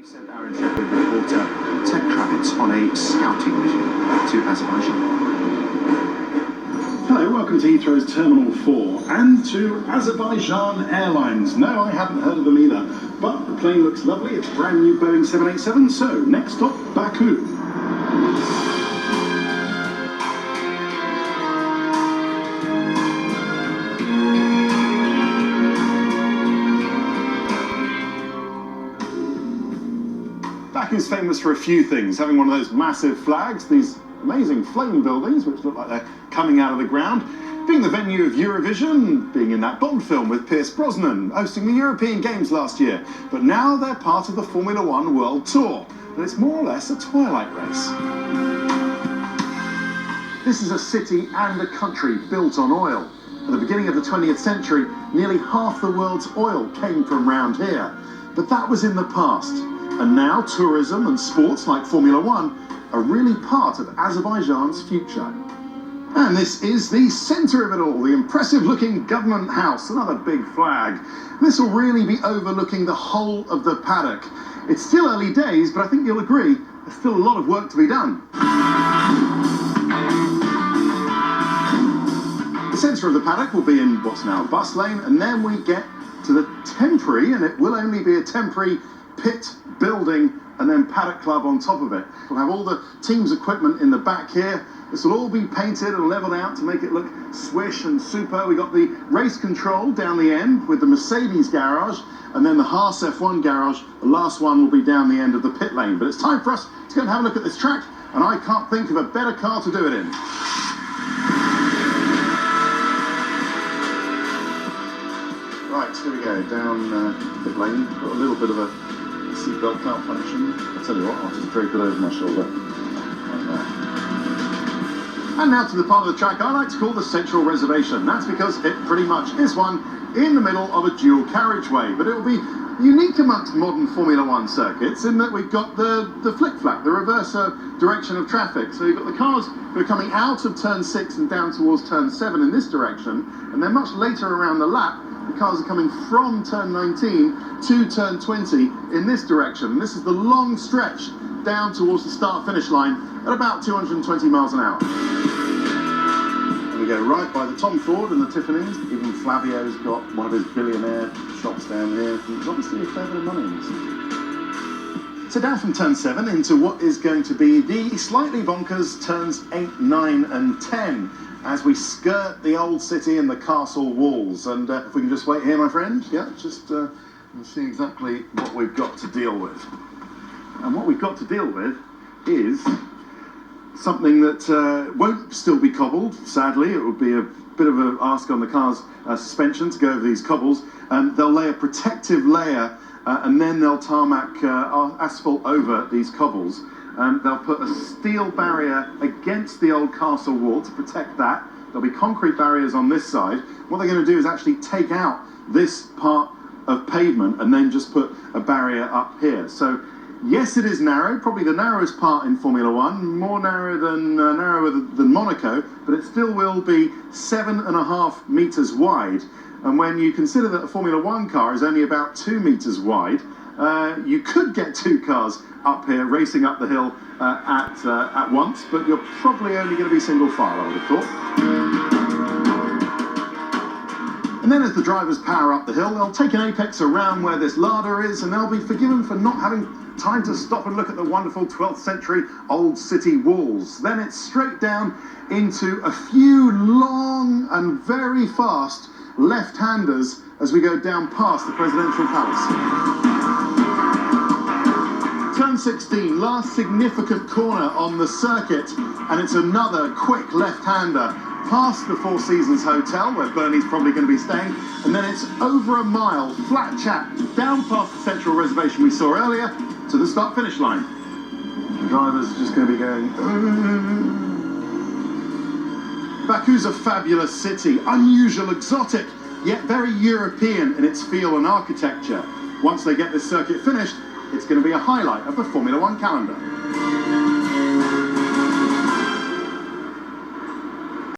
Sent our intrepid reporter Ted Kravitz on a scouting mission to Azerbaijan. Hello, welcome to Heathrow's Terminal 4 and to Azerbaijan Airlines. No, I haven't heard of them either, but the plane looks lovely. It's a brand new Boeing 787, so next stop, Baku. Baku's famous for a few things, having one of those massive flags, these amazing flame buildings which look like they're coming out of the ground, being the venue of Eurovision, being in that Bond film with Pierce Brosnan, hosting the European Games last year. But now they're part of the Formula One World Tour, and it's more or less a twilight race. This is a city and a country built on oil. At the beginning of the 20th century, nearly half the world's oil came from round here. But that was in the past. And now tourism and sports like Formula One are really part of Azerbaijan's future. And this is the centre of it all, the impressive looking government house, another big flag. This will really be overlooking the whole of the paddock. It's still early days, but I think you'll agree there's still a lot of work to be done. The centre of the paddock will be in what's now a bus lane, and then we get to the temporary, and it will only be a temporary pit building and then paddock club on top of it. We'll have all the team's equipment in the back here. This will all be painted and levelled out to make it look swish and super. We got the race control down the end with the Mercedes garage, and then the Haas F1 garage. The last one will be down the end of the pit lane. But it's time for us to go and have a look at this track, and I can't think of a better car to do it in. Right, here we go, down pit lane. Got a little bit of a seatbelt malfunction. I'll tell you what, I'll just drape it over my shoulder. Like that. And now to the part of the track I like to call the Central Reservation. That's because it pretty much is one in the middle of a dual carriageway. But it will be unique amongst modern Formula One circuits in that we've got the flick-flack, the reverse direction of traffic. So you've got the cars who are coming out of turn 6 and down towards turn 7 in this direction, and then much later around the lap, the cars are coming from turn 19 to turn 20 in this direction. And this is the long stretch down towards the start-finish line at about 220 miles an hour. And we go right by the Tom Ford and the Tiffany's. Even Flavio's got one of his billionaire shops down here. There's obviously a fair bit of money in this. So down from turn 7 into what is going to be the slightly bonkers turns 8, 9 and 10. As we skirt the old city and the castle walls. And if we can just wait here, my friend, yeah, just see exactly what we've got to deal with. And what we've got to deal with is something that won't still be cobbled, sadly. It would be a bit of an ask on the car's suspension to go over these cobbles. They'll lay a protective layer and then they'll tarmac asphalt over these cobbles. They'll put a steel barrier against the old castle wall to protect that. There'll be concrete barriers on this side. What they're going to do is actually take out this part of pavement and then just put a barrier up here. So yes, it is narrow, probably the narrowest part in Formula One, more narrower than Monaco, but it still will be 7.5 meters wide. And when you consider that a Formula One car is only about 2 meters wide, you could get two cars up here racing up the hill at once, but you're probably only going to be single file, I would have thought. And then as the drivers power up the hill, they'll take an apex around where this larder is, and they'll be forgiven for not having time to stop and look at the wonderful 12th century old city walls. Then it's straight down into a few long and very fast left-handers as we go down past the presidential palace. Turn 16, last significant corner on the circuit, and it's another quick left-hander past the Four Seasons Hotel, where Bernie's probably going to be staying, and then it's over a mile, flat chat, down past the Central Reservation we saw earlier, to the start-finish line. The drivers are just going to be going... Baku's a fabulous city, unusual, exotic, yet very European in its feel and architecture. Once they get this circuit finished, it's going to be a highlight of the Formula One calendar.